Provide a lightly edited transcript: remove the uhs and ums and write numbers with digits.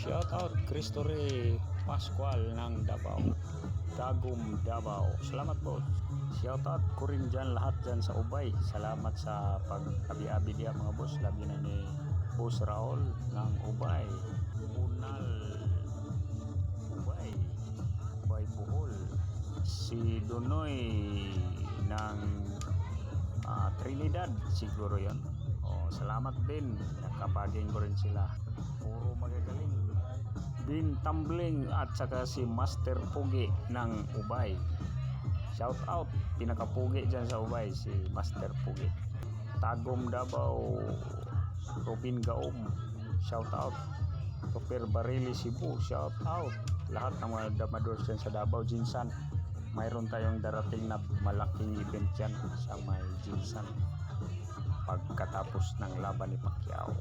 Shout out Cristo Rey Pascual ng Davao, Tagum, Davao. Salamat po. Shout out ko rin dyan lahat dyan sa Ubay. Salamat sa pag-abi-abi diya mga boss. Labi na ni Boss Raul ng Ubay, Unal, Ubay, Ubay Bohol. Si Donoy ng Trinidad siguro yon. Salamat din, nakabaging ko rin sila, puro magagaling. Bin Tumbling at saka si Master Pugi ng Ubay. Shout out, pinakapugi dyan sa Ubay si Master Pugi. Tagum, Davao, Robin Gaom, shout out. Super Barili, Cebu, shout out. Lahat ng mga damadors dyan sa Davao, Jinsan. Mayroon tayong darating na malaking event dyan sa may Jinsan pagkatapos ng laban ni Pacquiao.